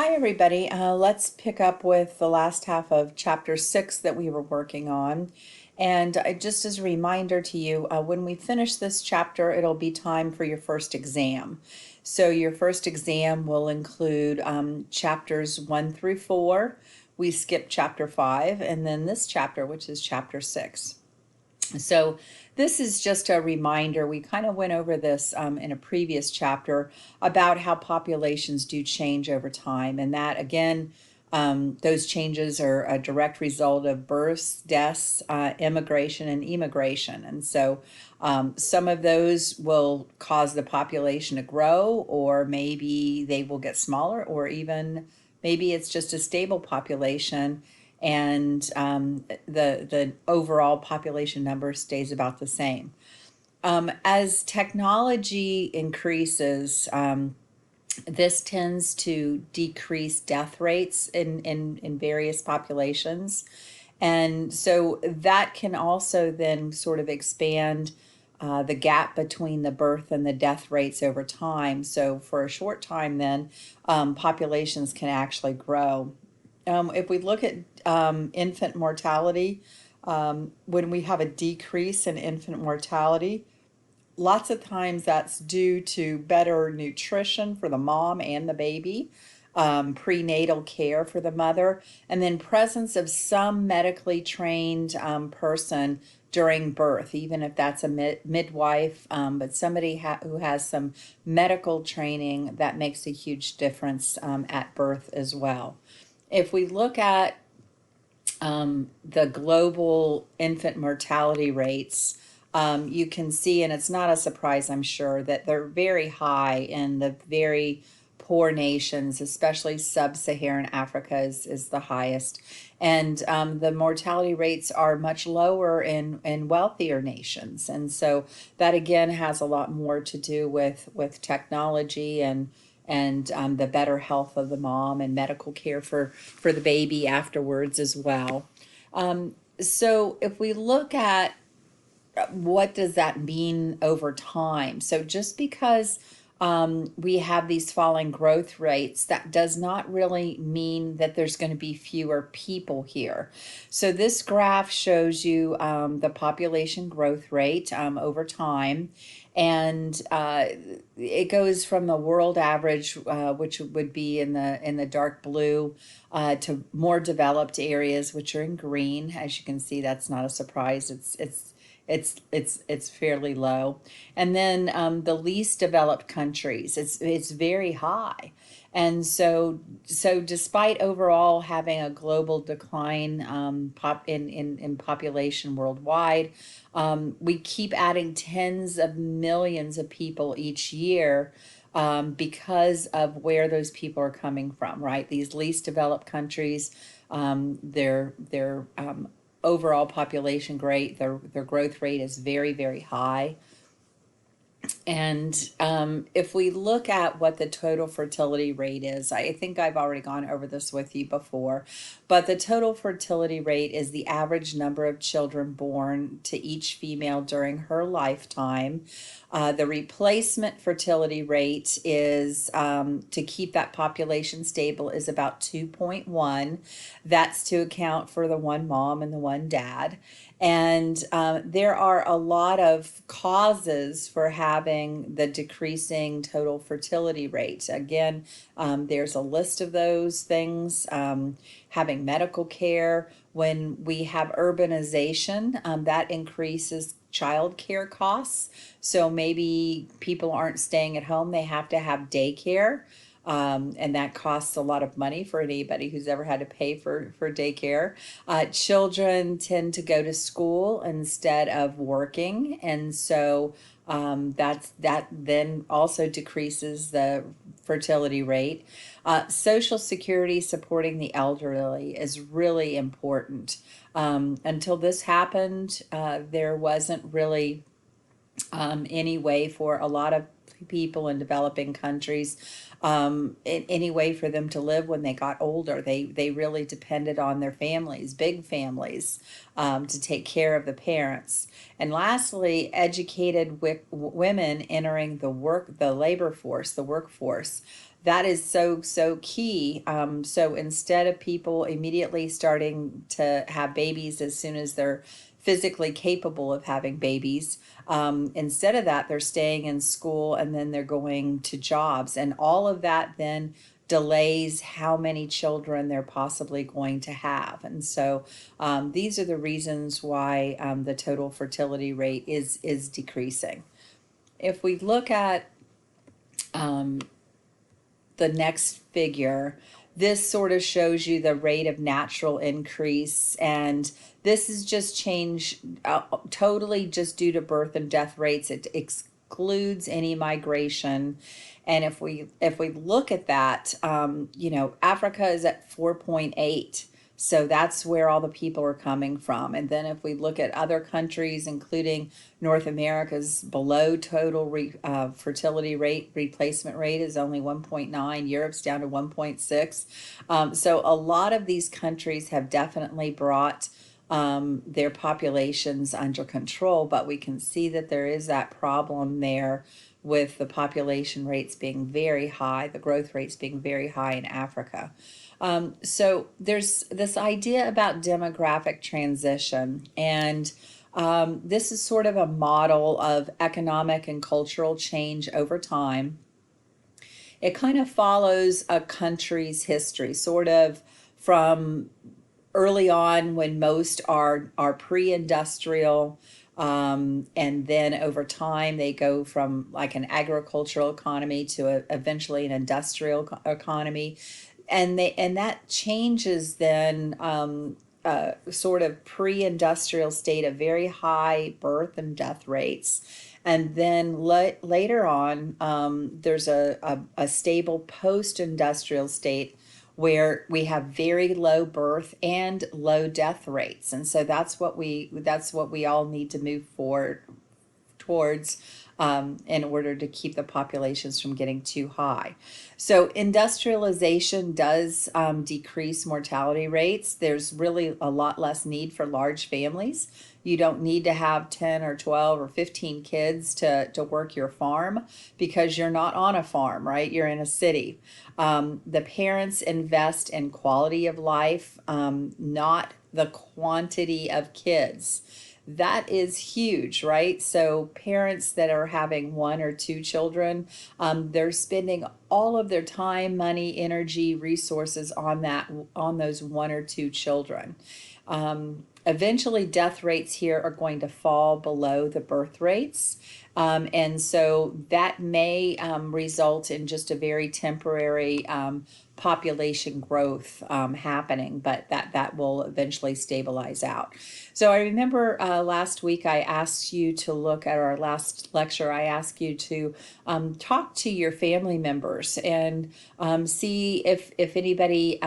Hi, everybody. Let's pick up with the last half of chapter 6 that we were working on. And just as a reminder to you, when we finish this chapter, it'll be time for your first exam. So, your first exam will include chapters 1 through 4. We skip chapter 5, and then this chapter, which is chapter 6. So this is just a reminder. We kind of went over this in a previous chapter about how populations do change over time. And that, again, those changes are a direct result of births, deaths, immigration, and emigration. And so some of those will cause the population to grow, or maybe they will get smaller, or even maybe it's just a stable population and the overall population number stays about the same. As technology increases, this tends to decrease death rates in various populations. And so that can also then sort of expand the gap between the birth and the death rates over time. So for a short time, then populations can actually grow. If we look at infant mortality, when we have a decrease in infant mortality, lots of times that's due to better nutrition for the mom and the baby, prenatal care for the mother, and then presence of some medically trained person during birth, even if that's a midwife, but somebody who has some medical training, that makes a huge difference at birth as well. If we look at the global infant mortality rates, you can see, and it's not a surprise, I'm sure, that they're very high in the very poor nations, especially sub-Saharan Africa is the highest. And the mortality rates are much lower in wealthier nations. And so that again has a lot more to do with technology and the better health of the mom and medical care for the baby afterwards as well. So if we look at what does that mean over time? So just because we have these falling growth rates, that does not really mean that there's going to be fewer people here. So this graph shows you the population growth rate over time. And it goes from the world average, which would be in the dark blue, to more developed areas, which are in green. As you can see, that's not a surprise. It's fairly low. And then the least developed countries, it's very high. And so despite overall having a global decline in population worldwide, we keep adding tens of millions of people each year because of where those people are coming from, right? These least developed countries, their overall population rate, their growth rate is very, very high. And if we look at what the total fertility rate is, I think I've already gone over this with you before, but the total fertility rate is the average number of children born to each female during her lifetime. The replacement fertility rate is, to keep that population stable, is about 2.1. That's to account for the one mom and the one dad. And there are a lot of causes for having the decreasing total fertility rate. Again, there's a list of those things. Having medical care. When we have urbanization, that increases child care costs. So maybe people aren't staying at home, they have to have daycare. And that costs a lot of money for anybody who's ever had to pay for daycare. Children tend to go to school instead of working, and so that then also decreases the fertility rate. Social Security supporting the elderly is really important. Until this happened, there wasn't really any way for a lot of people in developing countries any way for them to live when they got older. They really depended on their families, big families, to take care of the parents. And lastly, educated women entering the labor force, the workforce. That is so key. So instead of people immediately starting to have babies as soon as they're physically capable of having babies, instead of that, they're staying in school and then they're going to jobs. And all of that then delays how many children they're possibly going to have. And so these are the reasons why the total fertility rate is decreasing. If we look at the next figure, this sort of shows you the rate of natural increase, and this is just change totally just due to birth and death rates. It excludes any migration. And if we look at that, Africa is at 4.8. So that's where all the people are coming from. And then if we look at other countries, including North America's below total fertility rate, replacement rate is only 1.9. Europe's down to 1.6. So a lot of these countries have definitely brought their populations under control, but we can see that there is that problem there with the population rates being very high, the growth rates being very high in Africa. So there's this idea about demographic transition, and this is sort of a model of economic and cultural change over time. It kind of follows a country's history, sort of from early on when most are pre-industrial, and then over time they go from like an agricultural economy to eventually an industrial economy, and that changes then sort of pre-industrial state of very high birth and death rates. And then later on, there's a stable post-industrial state where we have very low birth and low death rates. And so that's what we all need to move forward towards, in order to keep the populations from getting too high. So industrialization does decrease mortality rates. There's really a lot less need for large families. You don't need to have 10 or 12 or 15 kids to work your farm, because you're not on a farm, right? You're in a city. The parents invest in quality of life, not the quantity of kids. That is huge, right? So parents that are having one or two children, they're spending all of their time, money, energy, resources on those one or two children. Eventually, death rates here are going to fall below the birth rates. And so that may result in just a very temporary population growth happening, but that will eventually stabilize out. So I remember last week I asked you to look at our last lecture. I asked you to talk to your family members and see if anybody,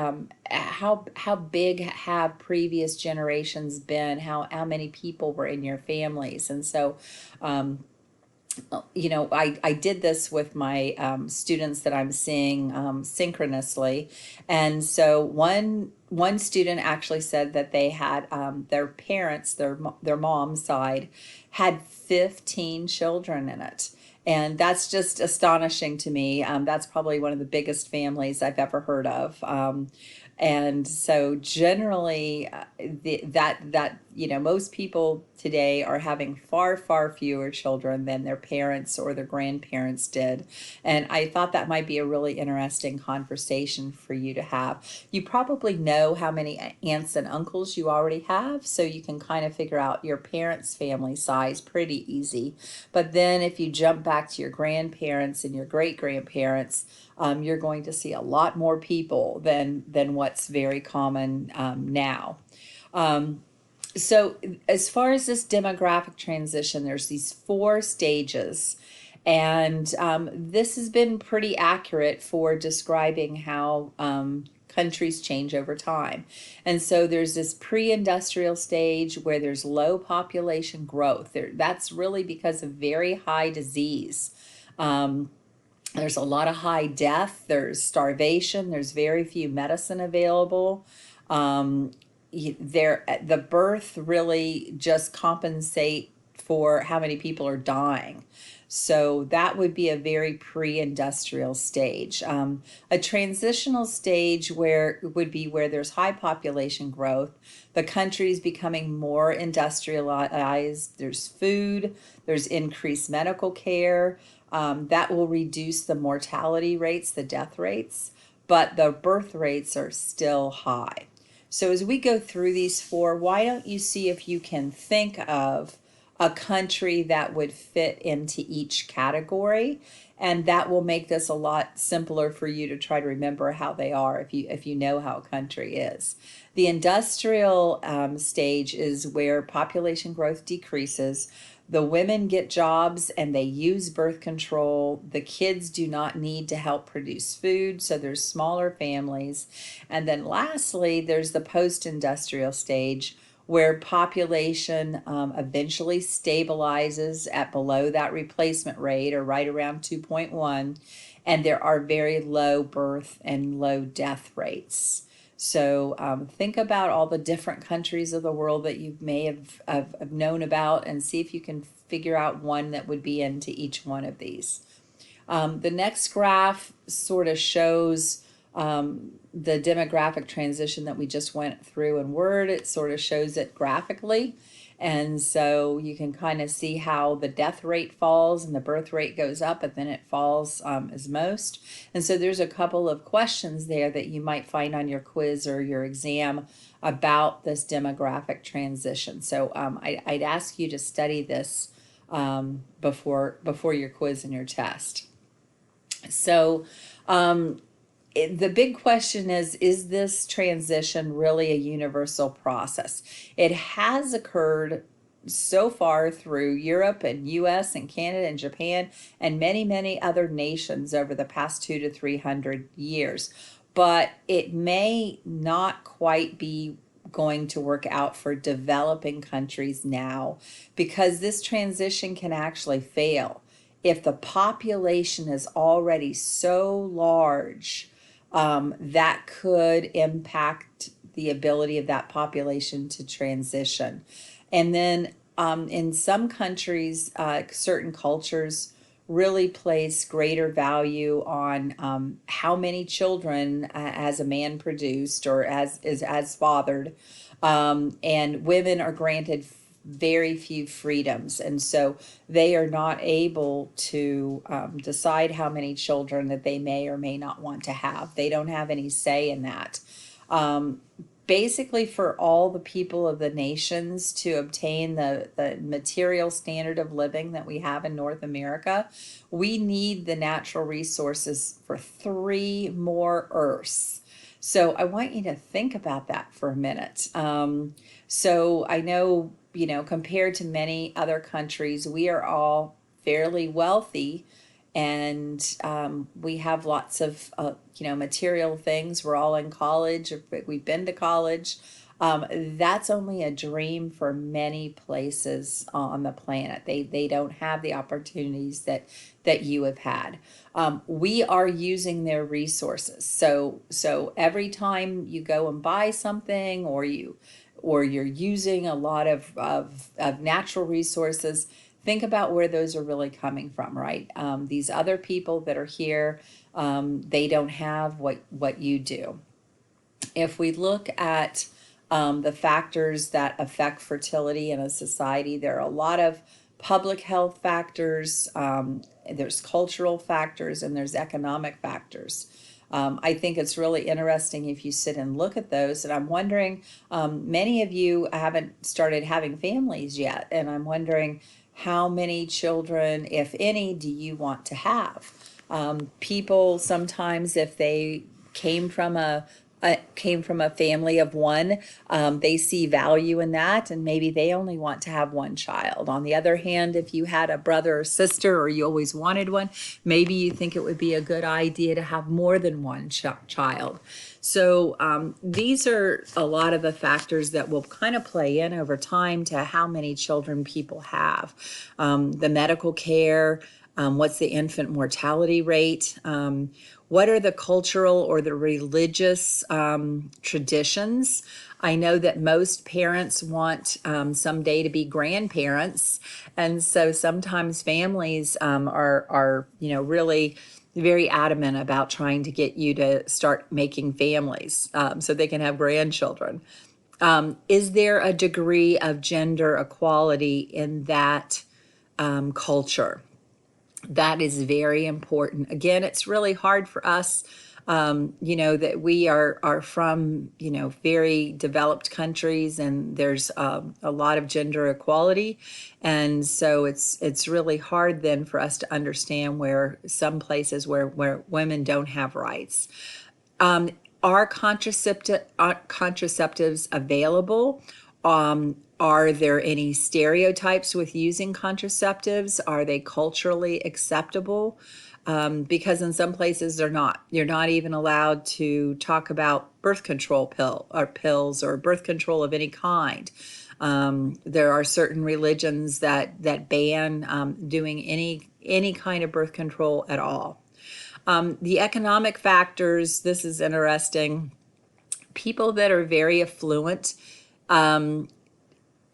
how big have previous generations been, how many people were in your families. And so I did this with my students that I'm seeing synchronously. And so one student actually said that they had their parents, their mom's side, had 15 children in it. And that's just astonishing to me. That's probably one of the biggest families I've ever heard of. And so generally most people today are having far fewer children than their parents or their grandparents did. And I thought that might be a really interesting conversation for you to have. You probably know how many aunts and uncles you already have, so you can kind of figure out your parents' family size pretty easy. But then if you jump back to your grandparents and your great-grandparents, you're going to see a lot more people than what's very common now. So as far as this demographic transition, there's these 4 stages, and this has been pretty accurate for describing how countries change over time. And so there's this pre-industrial stage where there's low population growth. That's really because of very high disease. There's a lot of high death, there's starvation, there's very few medicine available. The birth really just compensate for how many people are dying. So that would be a very pre-industrial stage. A transitional stage where would be where there's high population growth, the country's becoming more industrialized, there's food, there's increased medical care. That will reduce the mortality rates, the death rates, but the birth rates are still high. So as we go through these four, why don't you see if you can think of a country that would fit into each category, and that will make this a lot simpler for you to try to remember how they are if you know how a country is. The industrial stage is where population growth decreases. The women get jobs and they use birth control. The kids do not need to help produce food, so there's smaller families. And then lastly, there's the post-industrial stage where population eventually stabilizes at below that replacement rate, or right around 2.1, and there are very low birth and low death rates. So think about all the different countries of the world that you may have known about, and see if you can figure out one that would be into each one of these. The next graph sort of shows the demographic transition that we just went through in Word. It sort of shows it graphically. And so you can kind of see how the death rate falls and the birth rate goes up, and then it falls as most. And so there's a couple of questions there that you might find on your quiz or your exam about this demographic transition. So I'd ask you to study this before your quiz and your test. So the big question is this transition really a universal process? It has occurred so far through Europe and US and Canada and Japan and many, many other nations over the past 200 to 300 years. But it may not quite be going to work out for developing countries now, because this transition can actually fail if the population is already so large. That could impact the ability of that population to transition. And then in some countries, certain cultures really place greater value on how many children as a man produced or as fathered, and women are granted very few freedoms, and so they are not able to decide how many children that they may or may not want to have. They don't have any say in that. Basically, for all the people of the nations to obtain the material standard of living that we have in North America, we need the natural resources for 3 more Earths. So I want you to think about that for a minute. So I know, compared to many other countries, we are all fairly wealthy, and we have lots of material things. We're all in college, or we've been to college. That's only a dream for many places on the planet. They don't have the opportunities that you have had. We are using their resources. So every time you go and buy something, or you're using a lot of natural resources, think about where those are really coming from, right? These other people that are here, they don't have what you do. If we look at the factors that affect fertility in a society, there are a lot of public health factors, there's cultural factors, and there's economic factors. I think it's really interesting if you sit and look at those. And I'm wondering, many of you haven't started having families yet, and I'm wondering how many children, if any, do you want to have? People sometimes, if they came from a family of one, they see value in that, and maybe they only want to have one child. On the other hand, if you had a brother or sister, or you always wanted one, maybe you think it would be a good idea to have more than one child. So these are a lot of the factors that will kind of play in over time to how many children people have. The medical care, What's the infant mortality rate? What are the cultural or the religious traditions? I know that most parents want someday to be grandparents, and so sometimes families are really very adamant about trying to get you to start making families so they can have grandchildren. Is there a degree of gender equality in that culture? That is very important. Again, it's really hard for us, that we are from, very developed countries, and there's a lot of gender equality, and so it's really hard then for us to understand where some places where women don't have rights. Are contraceptives available? Are there any stereotypes with using contraceptives? Are they culturally acceptable? Because in some places they're not. You're not even allowed to talk about birth control pills or birth control of any kind. There are certain religions that ban doing any kind of birth control at all. The economic factors, this is interesting. People that are very affluent,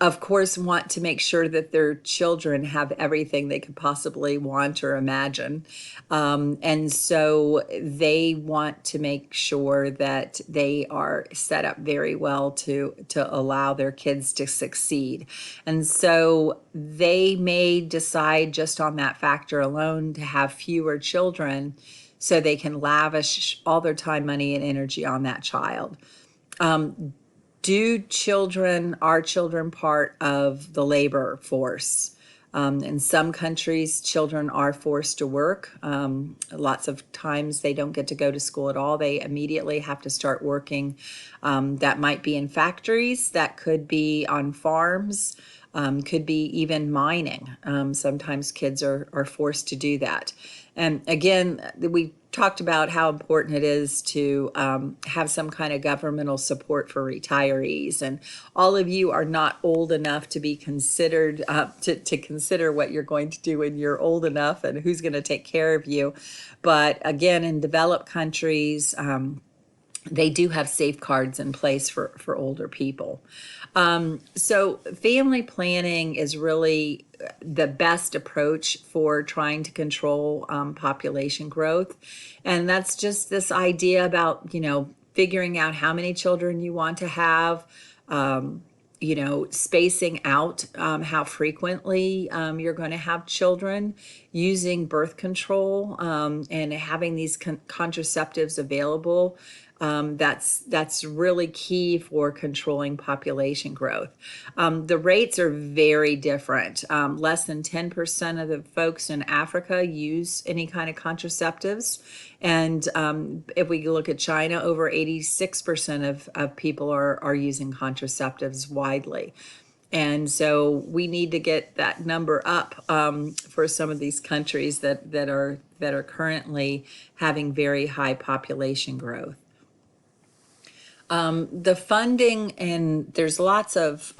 of course, want to make sure that their children have everything they could possibly want or imagine. And so they want to make sure that they are set up very well to allow their kids to succeed. And so they may decide just on that factor alone to have fewer children so they can lavish all their time, money, and energy on that child. Are children part of the labor force? In some countries, children are forced to work. Lots of times they don't get to go to school at all. They immediately have to start working. That might be in factories, that could be on farms, could be even mining. Sometimes kids are forced to do that. And again, we talked about how important it is to have some kind of governmental support for retirees. And all of you are not old enough to be considered, to consider what you're going to do when you're old enough and who's going to take care of you. But again, in developed countries, they do have safeguards in place for older people. So family planning is really the best approach for trying to control population growth. And that's just this idea about, figuring out how many children you want to have, spacing out how frequently you're going to have children, using birth control, and having these contraceptives available. That's really key for controlling population growth. The rates are very different. Less than 10% of the folks in Africa use any kind of contraceptives. And if we look at China, over 86% of people are using contraceptives widely. And so we need to get that number up for some of these countries that are currently having very high population growth. The funding, and there's lots of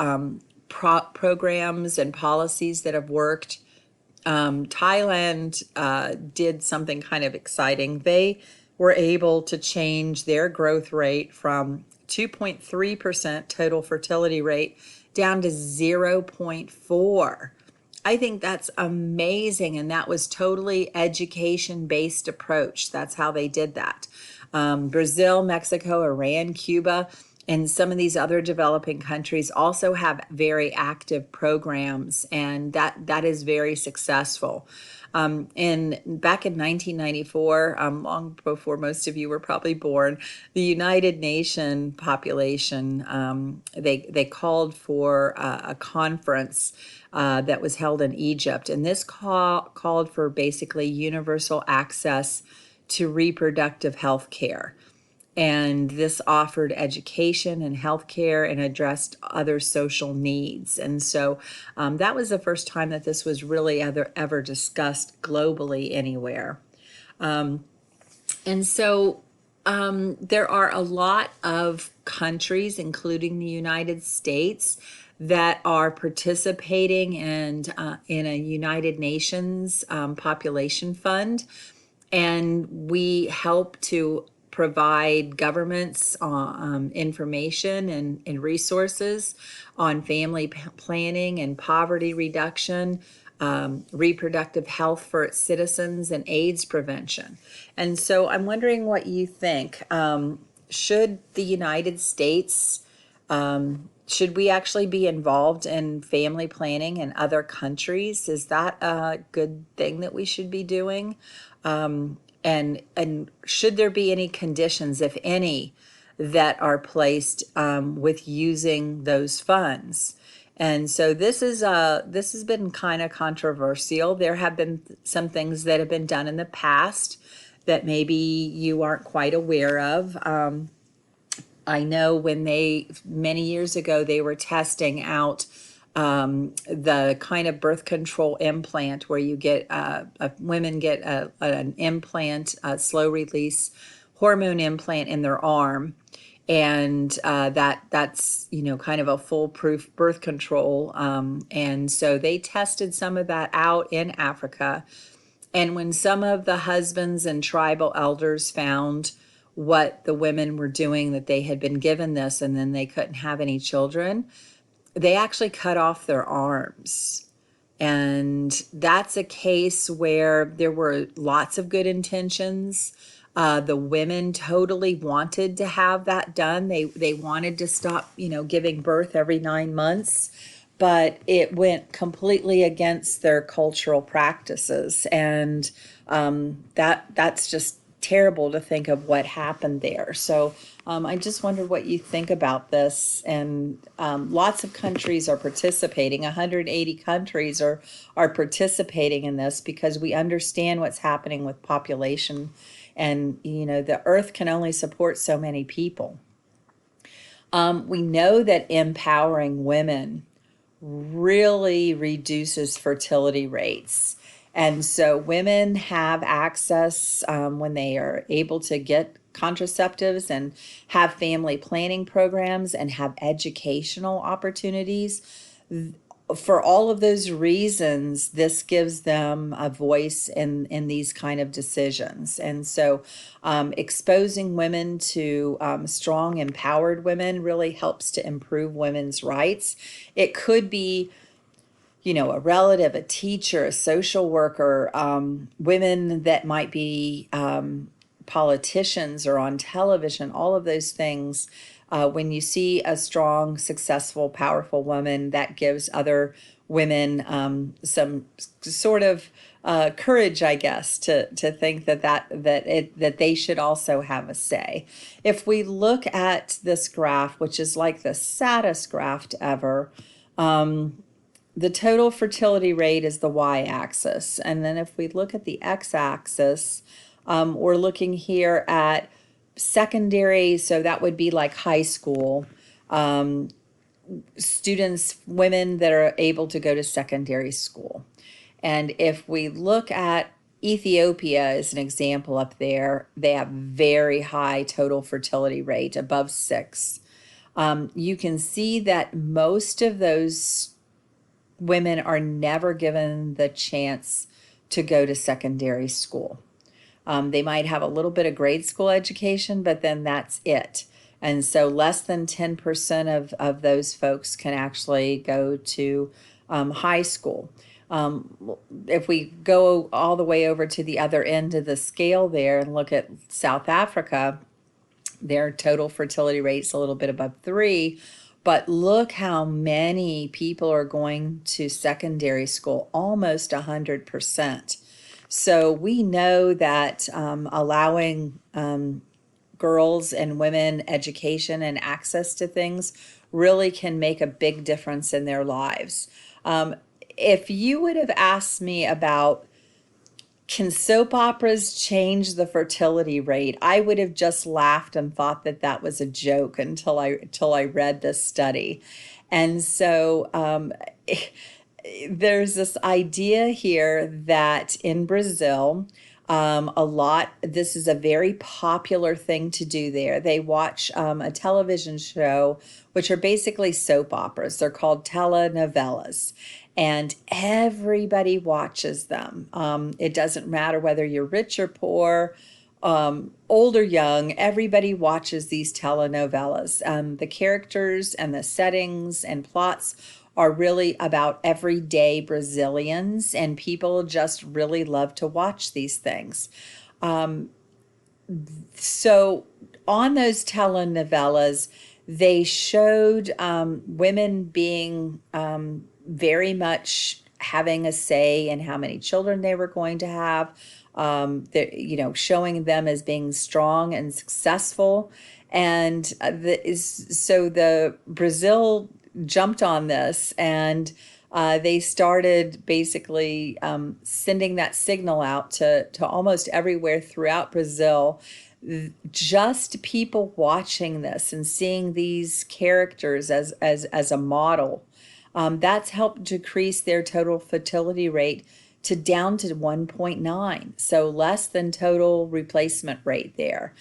programs and policies that have worked. Thailand did something kind of exciting. They were able to change their growth rate from 2.3% total fertility rate down to 0.4. I think that's amazing, and that was totally education-based approach. That's how they did that. Brazil, Mexico, Iran, Cuba, and some of these other developing countries also have very active programs, and that is very successful. Back in 1994, long before most of you were probably born, the United Nations population, they called for a conference that was held in Egypt, and this called for basically universal access to reproductive health care. And this offered education and health care and addressed other social needs. And so that was the first time that this was really ever discussed globally anywhere. And so there are a lot of countries, including the United States, that are participating in a United Nations population fund, and we help to provide governments information and resources on family planning and poverty reduction, reproductive health for its citizens, and AIDS prevention. And so I'm wondering what you think. Should the United States, should we actually be involved in family planning in other countries? Is that a good thing that we should be doing? And should there be any conditions, if any, that are placed with using those funds? And so this has been kind of controversial. There have been some things that have been done in the past that maybe you aren't quite aware of. I know when many years ago, they were testing out the kind of birth control implant where you get, women get an implant, a slow release hormone implant in their arm. And that's, kind of a foolproof birth control. And so they tested some of that out in Africa. And when some of the husbands and tribal elders found what the women were doing, that they had been given this and then they couldn't have any children, they actually cut off their arms. And that's a case where there were lots of good intentions. The women totally wanted to have that done. They wanted to stop, giving birth every 9 months, but it went completely against their cultural practices. And that's just terrible to think of what happened there. So I just wondered what you think about this. And lots of countries are participating. 180 countries are participating in this because we understand what's happening with population. And, the earth can only support so many people. We know that empowering women really reduces fertility rates. And so women have access when they are able to get contraceptives and have family planning programs and have educational opportunities. For all of those reasons, this gives them a voice in these kind of decisions. And so exposing women to strong, empowered women really helps to improve women's rights. It could be a relative, a teacher, a social worker, women that might be politicians or on television, all of those things. When you see a strong, successful, powerful woman, that gives other women some sort of courage, I guess, to think that they should also have a say. If we look at this graph, which is like the saddest graph ever, the total fertility rate is the y-axis. And then if we look at the x-axis, we're looking here at secondary, so that would be like high school students, women that are able to go to secondary school. And if we look at Ethiopia as an example up there, they have very high total fertility rate, above 6. You can see that most of those women are never given the chance to go to secondary school. They might have a little bit of grade school education, but then that's it. And so less than 10% of those folks can actually go to high school. If we go all the way over to the other end of the scale there and look at South Africa, their total fertility rate's a little bit above 3. But look how many people are going to secondary school, almost 100%. So we know that allowing girls and women education and access to things really can make a big difference in their lives. If you would have asked me about, can soap operas change the fertility rate, I would have just laughed and thought that was a joke until I read this study. And so there's this idea here that in Brazil, This is a very popular thing to do there. They watch a television show, which are basically soap operas. They're called telenovelas, and everybody watches them. It doesn't matter whether you're rich or poor, old or young, everybody watches these telenovelas. The characters and the settings and plots are really about everyday Brazilians, and people just really love to watch these things. So, on those telenovelas, they showed women being very much having a say in how many children they were going to have. Showing them as being strong and successful, and so the Brazil jumped on this, and they started basically sending that signal out to almost everywhere throughout Brazil. Just people watching this and seeing these characters as a model, that's helped decrease their total fertility rate to down to 1.9, so less than total replacement rate there.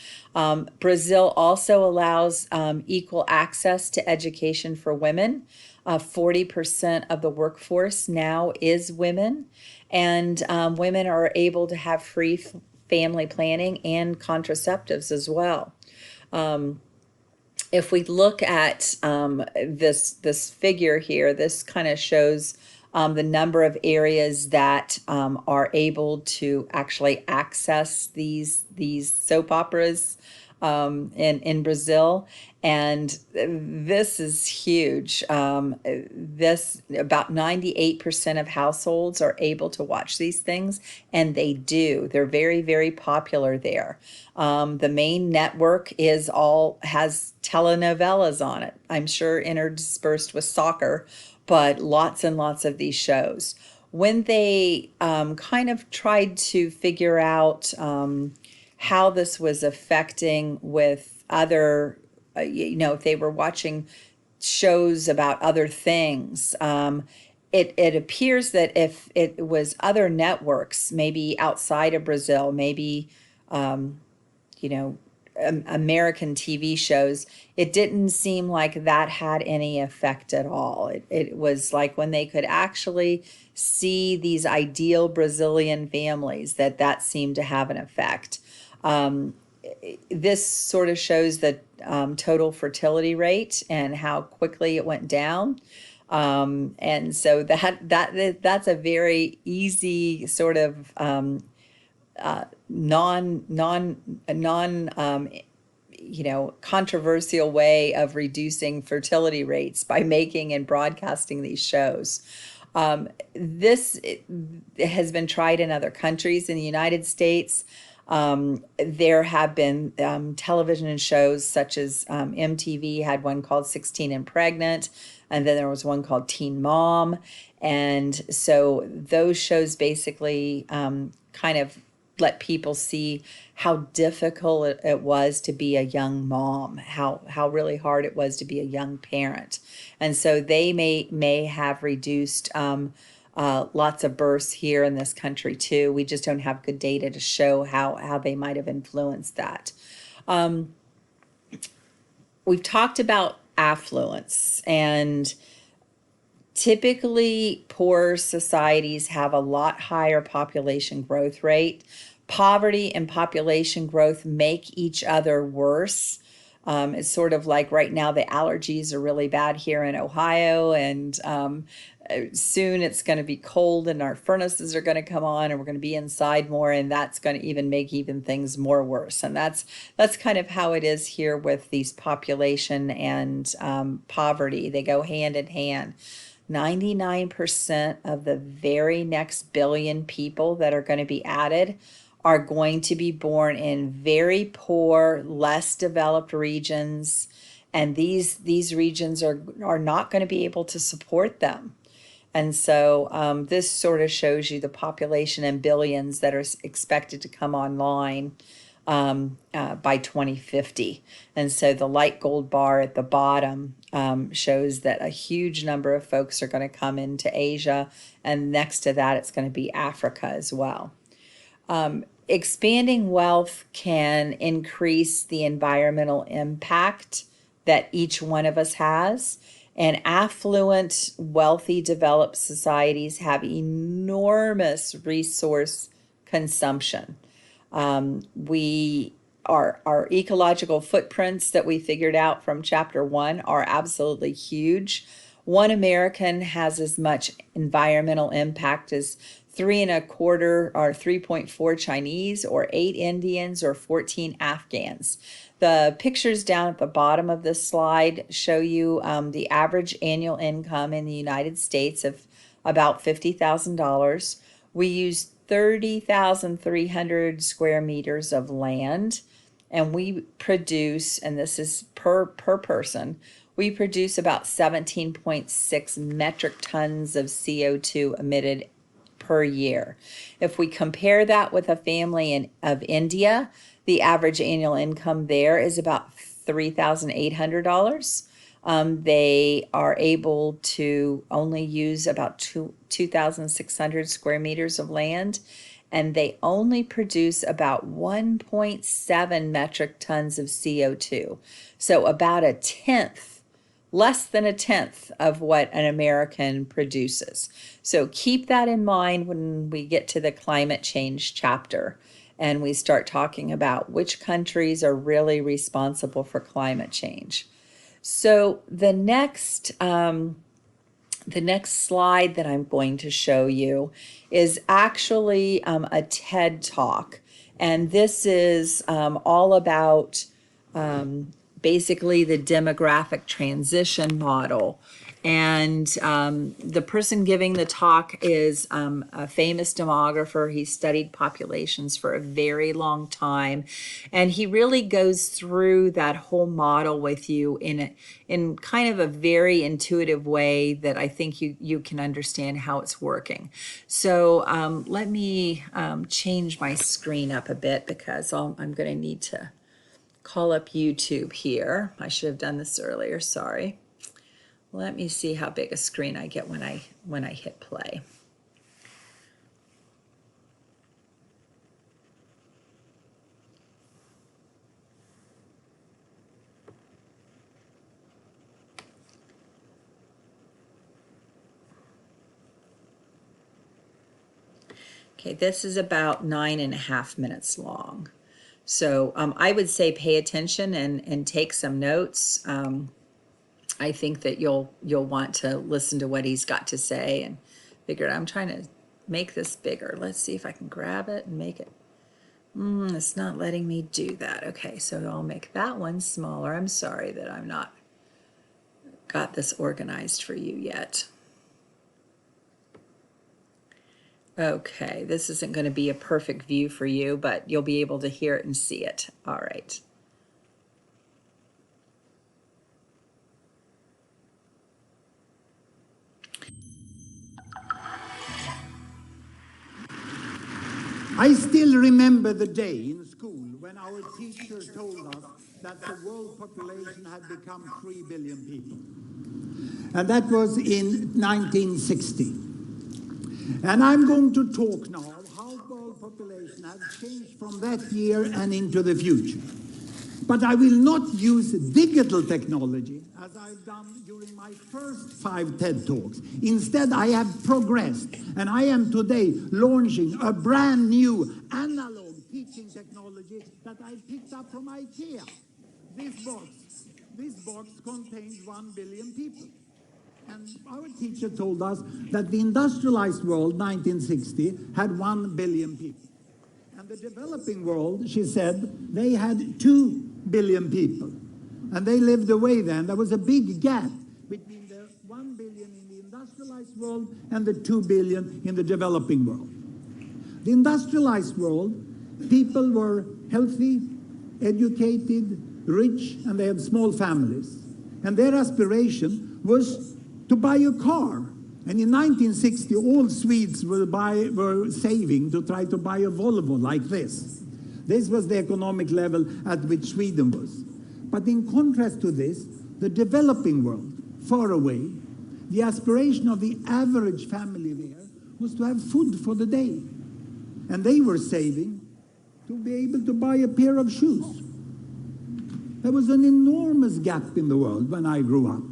Brazil also allows equal access to education for women. 40% of the workforce now is women, and women are able to have free family planning and contraceptives as well. If we look at this figure here, this kind of shows the number of areas that are able to actually access these soap operas in Brazil, and this is huge. This about 98% of households are able to watch these things, and they do. They're very, very popular there. The main network has telenovelas on it. I'm sure interspersed with soccer, but lots and lots of these shows. When they kind of tried to figure out how this was affecting with other, if they were watching shows about other things, it appears that if it was other networks, maybe outside of Brazil, maybe, you know, American TV shows, it didn't seem like that had any effect at all. It was like when they could actually see these ideal Brazilian families, that seemed to have an effect. This sort of shows the total fertility rate and how quickly it went down. And so that's a very easy sort of controversial way of reducing fertility rates by making and broadcasting these shows. This has been tried in other countries. In the United States, there have been television shows such as MTV had one called 16 and Pregnant, and then there was one called Teen Mom. And so those shows basically kind of let people see how difficult it was to be a young mom, how really hard it was to be a young parent. And so they may have reduced lots of births here in this country too. We just don't have good data to show how they might have influenced that. We've talked about affluence, and typically poor societies have a lot higher population growth rate. Poverty and population growth make each other worse. It's sort of like right now the allergies are really bad here in Ohio, and soon it's going to be cold and our furnaces are going to come on and we're going to be inside more, and that's going to even make things more worse. And that's kind of how it is here with these population and poverty. They go hand in hand. 99% of the very next billion people that are going to be added are going to be born in very poor, less developed regions, and these regions are not going to be able to support them. And so this sort of shows you the population in billions that are expected to come online by 2050. And so the light gold bar at the bottom shows that a huge number of folks are going to come into Asia, and next to that it's going to be Africa as well. expanding wealth can increase the environmental impact that each one of us has. And affluent, wealthy, developed societies have enormous resource consumption. Our ecological footprints that we figured out from chapter 1 are absolutely huge. One American has as much environmental impact as 3.25 or 3.4 Chinese, or 8 Indians, or 14 Afghans. The pictures down at the bottom of this slide show you the average annual income in the United States of about $50,000. We use 30,300 square meters of land, and we produce, and this is per person, we produce about 17.6 metric tons of CO2 emitted per year. If we compare that with a family of India, the average annual income there is about $3,800. They are able to only use about 2,600 square meters of land, and they only produce about 1.7 metric tons of CO2. So about a tenth, less than a tenth of what an American produces. So keep that in mind when we get to the climate change chapter and we start talking about which countries are really responsible for climate change. So the next slide that I'm going to show you is actually a TED Talk. And this is all about basically the demographic transition model. And the person giving the talk is a famous demographer. He studied populations for a very long time. And he really goes through that whole model with you in kind of a very intuitive way that I think you can understand how it's working. So let me change my screen up a bit, because I'm going to need to call up YouTube here. I should have done this earlier, sorry. Let me see how big a screen I get when I hit play. Okay, this is about 9.5 minutes long. So I would say pay attention and take some notes. I think that you'll want to listen to what he's got to say and figure it out. I'm trying to make this bigger. Let's see if I can grab it and make it. It's not letting me do that. Okay, so I'll make that one smaller. I'm sorry that I'm not got this organized for you yet. Okay, this isn't going to be a perfect view for you, but you'll be able to hear it and see it. All right. I still remember the day in school when our teacher told us that the world population had become 3 billion people. And that was in 1960. And I'm going to talk now how world population has changed from that year and into the future. But I will not use digital technology as I've done during my first 5 TED Talks. Instead, I have progressed, and I am today launching a brand new analog teaching technology that I picked up from IKEA. This box contains 1 billion people. And our teacher told us that the industrialized world, 1960, had 1 billion people. And the developing world, she said, they had 2 billion people. And they lived away then. There was a big gap between the 1 billion in the industrialized world and the 2 billion in the developing world. The industrialized world, people were healthy, educated, rich, and they had small families. And their aspiration was to buy a car. And in 1960, all Swedes were saving to try to buy a Volvo like this. This was the economic level at which Sweden was. But in contrast to this, the developing world, far away, the aspiration of the average family there was to have food for the day. And they were saving to be able to buy a pair of shoes. There was an enormous gap in the world when I grew up.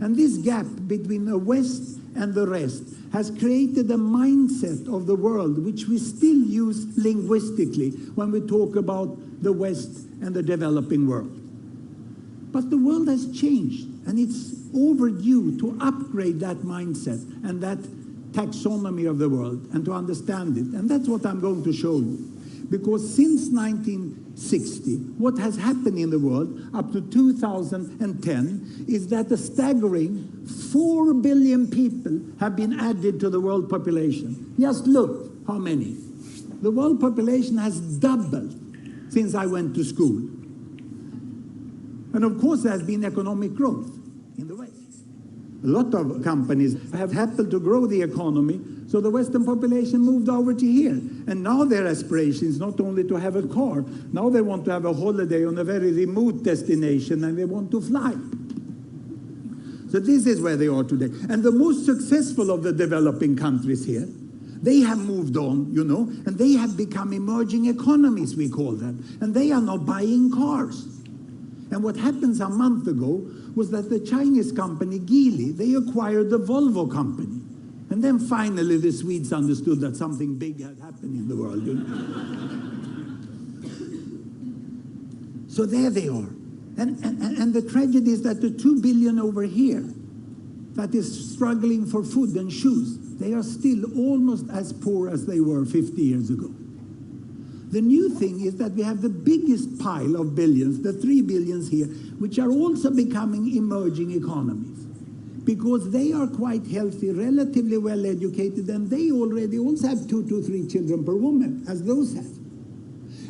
And this gap between the West and the rest has created a mindset of the world which we still use linguistically when we talk about the West and the developing world. But the world has changed, and it's overdue to upgrade that mindset and that taxonomy of the world and to understand it. And that's what I'm going to show you. Because since 1960, what has happened in the world up to 2010 is that a staggering 4 billion people have been added to the world population. Just look how many. The world population has doubled since I went to school. And of course there has been economic growth in the West. A lot of companies have happened to grow the economy, so the Western population moved over to here. And now their aspiration is not only to have a car, now they want to have a holiday on a very remote destination, and they want to fly. So this is where they are today. And the most successful of the developing countries here, they have moved on, you know, and they have become emerging economies, we call them. And they are now buying cars. And what happened a month ago was that the Chinese company Geely, they acquired the Volvo company. And then finally the Swedes understood that something big had happened in the world. You know? So there they are. And the tragedy is that the 2 billion over here that is struggling for food and shoes, they are still almost as poor as they were 50 years ago. The new thing is that we have the biggest pile of billions, the 3 billions here, which are also becoming emerging economies. Because they are quite healthy, relatively well educated, and they already also have 2 to 3 children per woman, as those have.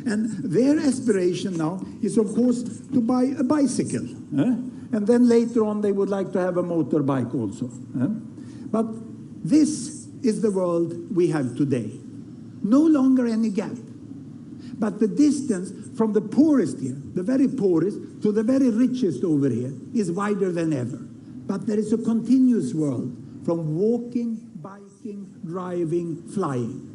And their aspiration now is, of course, to buy a bicycle. And then later on, they would like to have a motorbike also. But this is the world we have today. No longer any gap. But the distance from the poorest here, the very poorest, to the very richest over here, is wider than ever. But there is a continuous world from walking, biking, driving, flying.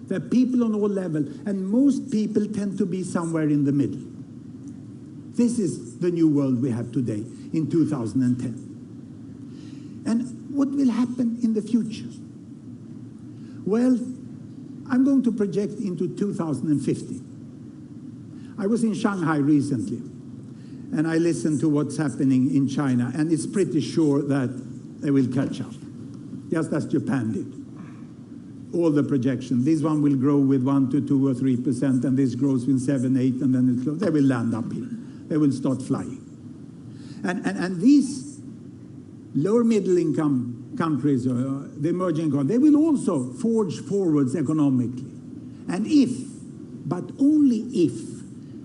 There are people on all levels, and most people tend to be somewhere in the middle. This is the new world we have today in 2010. And what will happen in the future? Well, I'm going to project into 2050. I was in Shanghai recently, and I listened to what's happening in China, and it's pretty sure that they will catch up, just as Japan did. All the projections. This one will grow with 1 to 2 or 3%, and this grows with 7, 8, and then they will land up here. They will start flying. And these lower middle income countries, the emerging economies, they will also forge forwards economically. And if, but only if,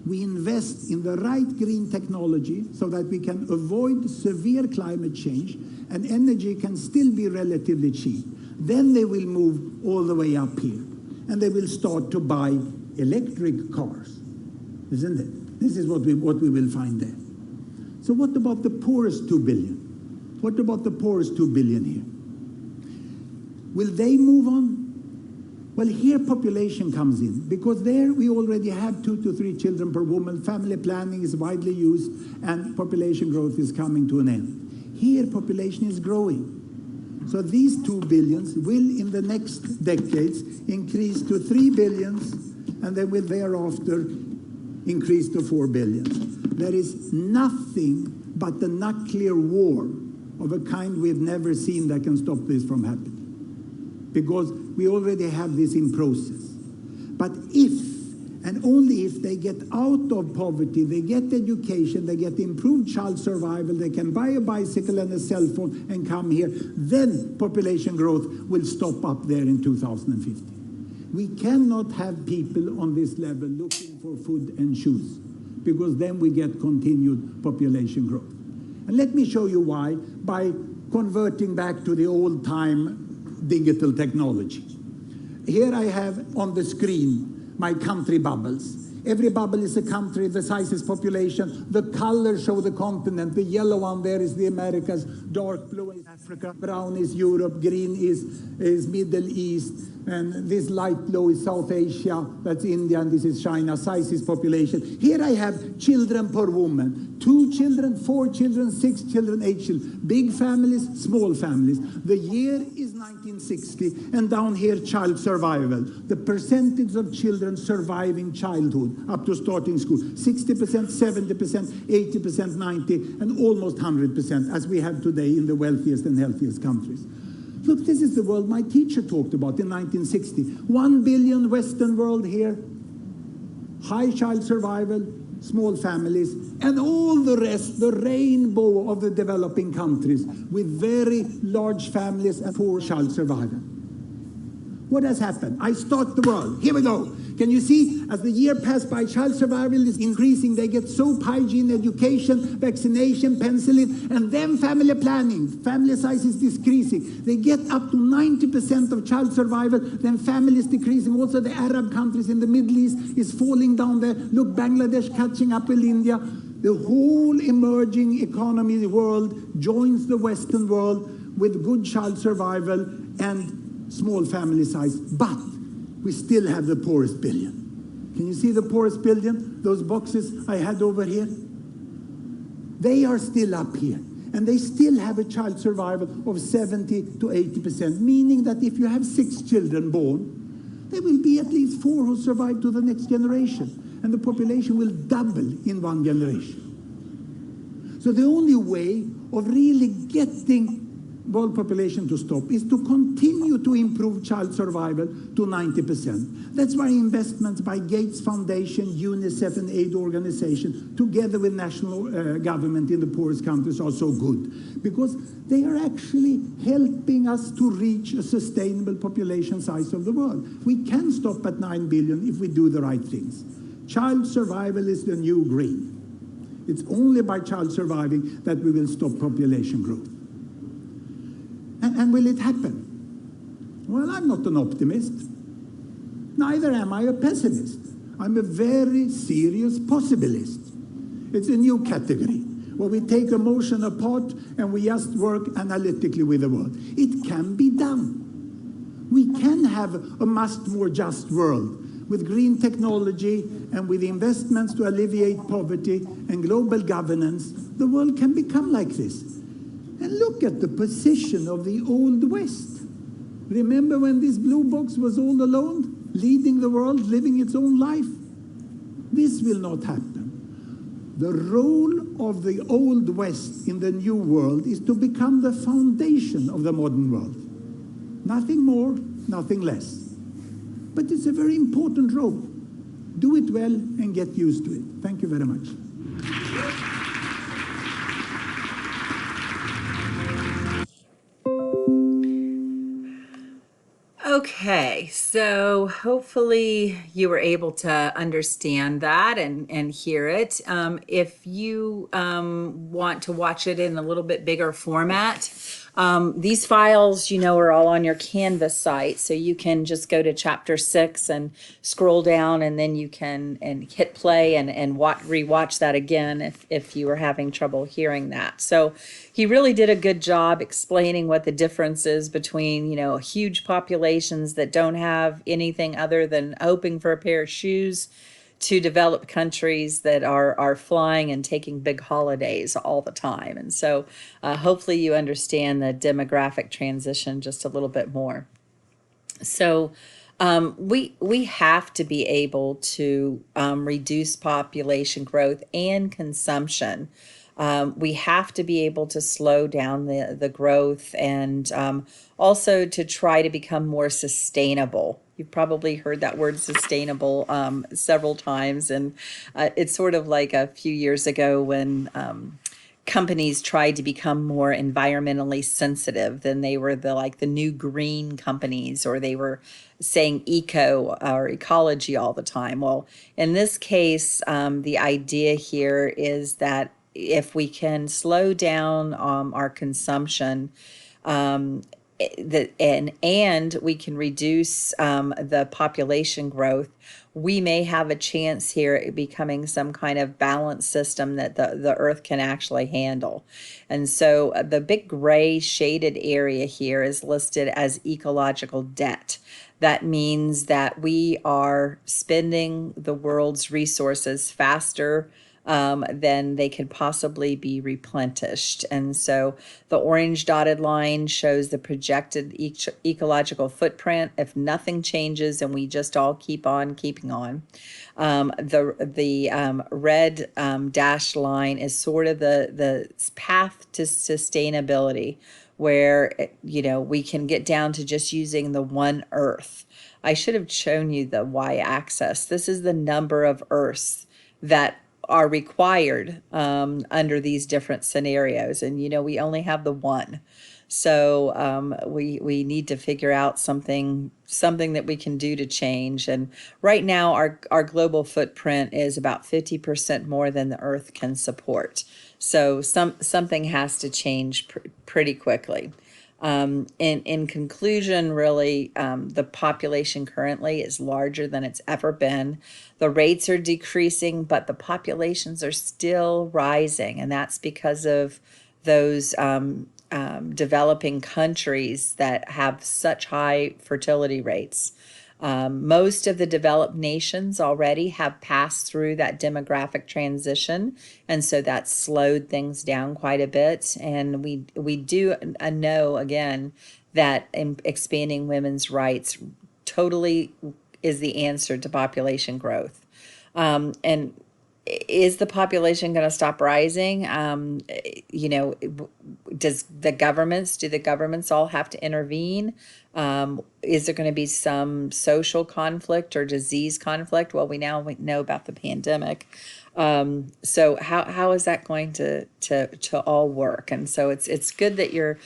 we invest in the right green technology so that we can avoid severe climate change and energy can still be relatively cheap, then they will move all the way up here. And they will start to buy electric cars. Isn't it? This is what we will find there. So what about the poorest 2 billion? What about the poorest 2 billion here? Will they move on? Well, here population comes in, because there we already have 2 to 3 children per woman, family planning is widely used, and population growth is coming to an end. Here population is growing. So these 2 billions will in the next decades increase to 3 billions, and they will thereafter increase to 4 billions. There is nothing but the nuclear war of a kind we've never seen that can stop this from happening. Because we already have this in process. But if, and only if, they get out of poverty, they get education, they get improved child survival, they can buy a bicycle and a cell phone and come here, then population growth will stop up there in 2050. We cannot have people on this level looking for food and shoes, because then we get continued population growth. And let me show you why, by converting back to the old-time digital technology. Here I have on the screen my country bubbles. Every bubble is a country, the size is population. The colors show the continent. The yellow one there is the Americas, dark blue is Africa, brown is Europe, green is Middle East, and this light blue is South Asia, that's India, and this is China. Size is population. Here I have children per woman. 2 children, 4 children, 6 children, 8 children. Big families, small families. The year is 1960, and down here, child survival. The percentage of children surviving childhood up to starting school. 60%, 70%, 80%, 90%, and almost 100%, as we have today in the wealthiest and healthiest countries. Look, this is the world my teacher talked about in 1960. 1 billion Western world here, high child survival, small families, and all the rest, the rainbow of the developing countries with very large families and poor child survival. What has happened? I start the world. Here we go. Can you see, as the year passed by, child survival is increasing. They get soap, hygiene, education, vaccination, penicillin, and then family planning. Family size is decreasing. They get up to 90% of child survival, then family is decreasing. Also, the Arab countries in the Middle East is falling down there. Look, Bangladesh catching up with India. The whole emerging economy world joins the Western world with good child survival and small family size, but we still have the poorest billion. Can you see the poorest billion? Those boxes I had over here? They are still up here, and they still have a child survival of 70 to 80%, meaning that if you have 6 children born, there will be at least 4 who survive to the next generation, and the population will double in 1 generation. So the only way of really getting world population to stop is to continue to improve child survival to 90%. That's why investments by Gates Foundation, UNICEF, and aid organizations, together with national government in the poorest countries, are so good, because they are actually helping us to reach a sustainable population size of the world. We can stop at 9 billion if we do the right things. Child survival is the new green. It's only by child surviving that we will stop population growth. And will it happen? Well, I'm not an optimist. Neither am I a pessimist. I'm a very serious possibilist. It's a new category where we take emotion apart and we just work analytically with the world. It can be done. We can have a much more just world with green technology and with investments to alleviate poverty and global governance. The world can become like this. And look at the position of the Old West. Remember when this blue box was all alone, leading the world, living its own life? This will not happen. The role of the Old West in the New World is to become the foundation of the modern world. Nothing more, nothing less. But it's a very important role. Do it well and get used to it. Thank you very much. Okay, so hopefully you were able to understand that and hear it. If you want to watch it in a little bit bigger format, these files, are all on your Canvas site, so you can just go to chapter 6 and scroll down, and then you can hit play and rewatch that again if you were having trouble hearing that. So he really did a good job explaining what the difference is between, huge populations that don't have anything other than hoping for a pair of shoes to developed countries that are flying and taking big holidays all the time. And so hopefully you understand the demographic transition just a little bit more. So we have to be able to reduce population growth and consumption. We have to be able to slow down the growth and also to try to become more sustainable. You've probably heard that word sustainable several times, and it's sort of like a few years ago when companies tried to become more environmentally sensitive. Then they were the new green companies, or they were saying eco or ecology all the time. Well, in this case, the idea here is that if we can slow down our consumption, and we can reduce the population growth, we may have a chance here at becoming some kind of balanced system that the earth can actually handle. And so the big gray shaded area here is listed as ecological debt. That means that we are spending the world's resources faster then they could possibly be replenished. And so the orange dotted line shows the projected ecological footprint if nothing changes and we just all keep on keeping on. The red dashed line is sort of the path to sustainability, where we can get down to just using the one Earth. I should have shown you the y-axis. This is the number of Earths that are required under these different scenarios, and we only have the one. So we need to figure out something that we can do to change. And right now our global footprint is about 50% more than the Earth can support. So something has to change pretty quickly. In conclusion, really, the population currently is larger than it's ever been. The rates are decreasing, but the populations are still rising, and that's because of those developing countries that have such high fertility rates. Most of the developed nations already have passed through that demographic transition, and so that's slowed things down quite a bit. And we do know, again, that expanding women's rights totally is the answer to population growth. And is the population going to stop rising? Do the governments all have to intervene? Is there going to be some social conflict or disease conflict? Well, we know about the pandemic. So how is that going to all work? And so it's good that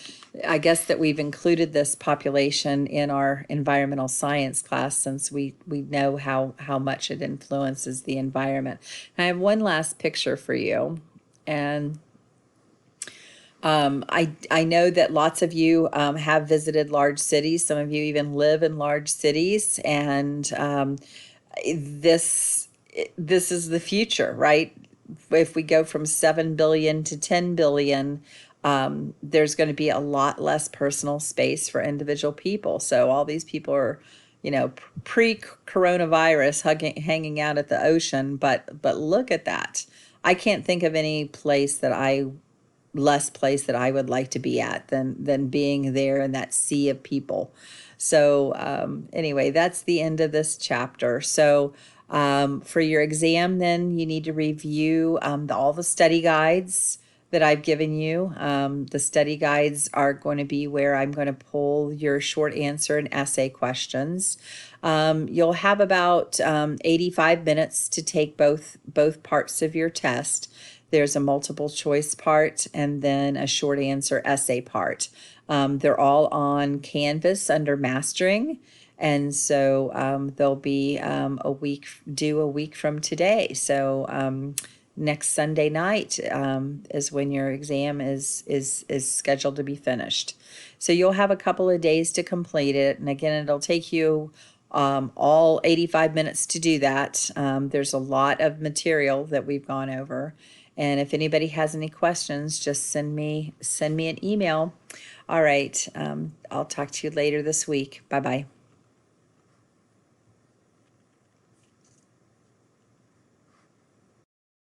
I guess that we've included this population in our environmental science class, since we know how much it influences the environment. And I have one last picture for you. And I know that lots of you have visited large cities. Some of you even live in large cities, and this is the future, right? If we go from 7 billion to 10 billion, there's going to be a lot less personal space for individual people. So all these people are, pre-coronavirus hanging out at the ocean, but look at that. I can't think of any place that I would like to be at than being there in that sea of people. So anyway, that's the end of this chapter. So for your exam, then you need to review all the study guides that I've given you. The study guides are going to be where I'm going to pull your short answer and essay questions. You'll have about 85 minutes to take both parts of your test. There's a multiple choice part and then a short answer essay part. They're all on Canvas under Mastering. And so they'll be a week from today. So next Sunday night is when your exam is scheduled to be finished. So you'll have a couple of days to complete it. And again, it'll take you all 85 minutes to do that. There's a lot of material that we've gone over. And if anybody has any questions, just send me an email. All right. I'll talk to you later this week. Bye-bye.